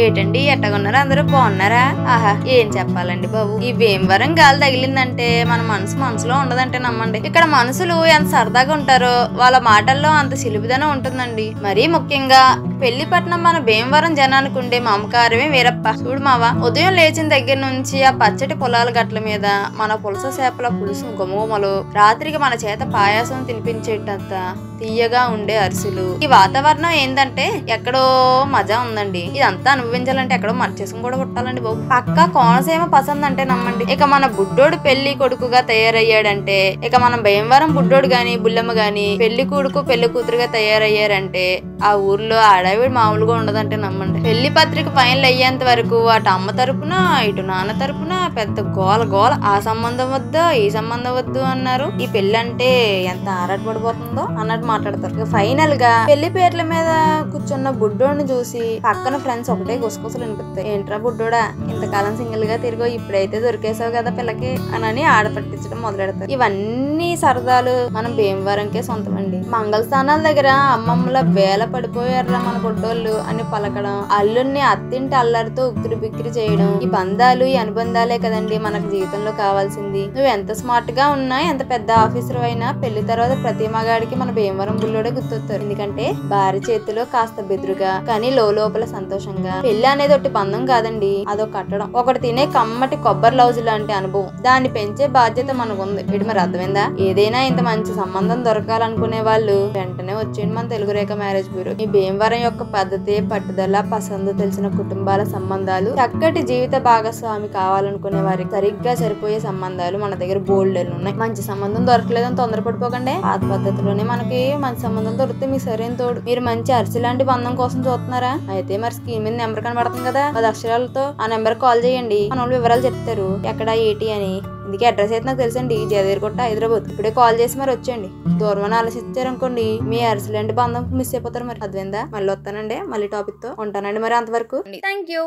ఏటండి ఎట్టగున్నారు? అందరూ బాగున్నారా? ఆహా ఏం చెప్పాలండి బాబు, ఈ భీమవరం గాలి తగిలిందంటే మన మనసులో ఉండదంటే నమ్మండి. ఇక్కడ మనుషులు ఎంత సరదాగా ఉంటారో వాళ్ళ మాటల్లో అంత సిలుబిదనం ఉంటుందండి. మరీ ముఖ్యంగా పెళ్లిపట్నం మన భీమవరం జనానికి ఉండే మమకారమే వీరప్ప. చూడు మావా, ఉదయం లేచిన దగ్గర నుంచి ఆ పచ్చటి పొలాల గట్ల మీద మన పులస చేపల పులుసు గుమగుమలు, రాత్రికి మన చేత పాయాసం తినిపించేటంత తీయగా ఉండే అరిసెలు. ఈ వాతావరణం ఏందంటే ఎక్కడో మజా ఉందండి. ఇదంతా అనుభవించాలంటే ఎక్కడో మర్చేసుకుని కూడా పుట్టాలండి బాబు. పక్కా కోనసీమ పసంద్ అంటే నమ్మండి. ఇక మన బుడ్డోడు పెళ్లి కొడుకుగా తయారయ్యాడంటే, ఇక మన భీమవరం బుడ్డోడు గాని బుల్లమ్మ గాని పెళ్లి కొడుకు పెళ్లి కూతురుగా తయారయ్యారంటే ఆ ఊర్లో ఆడవిడ మామూలుగా ఉండదంటే నమ్మండి. పెళ్లి పత్రిక ఫైనల్ అయ్యేంత వరకు అటు అమ్మ తరపున ఇటు నాన్న తరపున పెద్ద గోల గోల. ఆ సంబంధం వద్దు ఈ సంబంధం వద్దు అన్నారు. ఈ పెళ్లి అంటే ఎంత ఆరాటపడిపోతుందో అన్నట్టు మాట్లాడతారు. ఫైనల్ గా పెళ్లి పేర్ల మీద కూర్చున్న బుడ్డోడిని చూసి పక్కన ఫ్రెండ్స్ ఒకటే గుసగుసలు వినిపిస్తాయి. ఏంట్రా బుడ్డోడా, ఇంతకాలం సింగిల్ గా తిరిగో ఇప్పుడైతే దొరికేసావు కదా పిల్లకి అని ఆడపట్టించడం మొదలెడతారు. ఇవన్నీ సరదాలు మనం భీమవరంకే సొంతమండి. మంగళ స్థానాల దగ్గర అమ్మమ్మల వేల పడిపోయారా మన బుడ్డోళ్ళు అని పలకడం, అల్లుల్ని అత్తింటి అల్లరితో ఉక్కిరి బిక్కిరి చేయడం, ఈ బంధాలు ఈ అనుబంధాలే కదండి మనకు జీవితంలో కావాల్సింది. నువ్వు ఎంత స్మార్ట్ గా ఉన్నా ఎంత పెద్ద ఆఫీసర్ అయినా పెళ్లి తర్వాత ప్రతి మగాడికి మన భీమవరం బుల్లోడే గుర్తొస్తారు. ఎందుకంటే భార్య చేతిలో కాస్త బెదురుగా కానీ లోపల సంతోషంగా. పెళ్లి అనేది ఒకటి బంధం కాదండి, అదొక కట్టడం. ఒకటి తినే కమ్మటి కొబ్బరి లౌజు లాంటి అనుభవం. దాన్ని పెంచే బాధ్యత మనకుంది. వీటి మరి అర్థమైందా? ఏదైనా ఇంత మంచి సంబంధం దొరకాలనుకునే వాళ్ళు వెంటనే వచ్చేయండి మన తెలుగు రేఖ మ్యారేజ్ బ్యూరో. ఈ భీమవరం యొక్క పద్ధతి పట్టుదల పసందు తెలిసిన కుటుంబాల సంబంధాలు, చక్కటి జీవిత భాగస్వామి కావాలనుకునే వారికి సరిగ్గా సరిపోయే సంబంధాలు మన దగ్గర బోల్డ్ ఉన్నాయి. మంచి సంబంధం దొరకలేదని తొందరపడిపోకండి. పాత పద్ధతిలోనే మనకి మంచి సంబంధం దొరికితే మీకు సరైన తోడు. మీరు మంచి అరిసి లాంటి బంధం కోసం చూస్తున్నారా? అయితే మరి స్క్రీన్ మీద నెంబర్ కనబడుతుంది కదా 10 అక్షరాలతో, ఆ నెంబర్ కాల్ చేయండి. మన వాళ్ళు వివరాలు చెప్తారు ఎక్కడ ఏంటి అని. ఇందుకే అడ్రస్ అయితే నాకు తెలుసండి, జయదేర్కొట్ట హైదరాబాద్. ఇప్పుడే కాల్ చేసి మరి వచ్చేయండి. దూరమని ఆలోచించారనుకోండి మీ అరిసి లాంటి బంధం మిస్ అయిపోతారు. మరి అర్థమైందా? మళ్ళీ వస్తానండి మళ్ళీ టాపిక్ తో. ఉంటానండి మరి అంతవరకు. Thank you.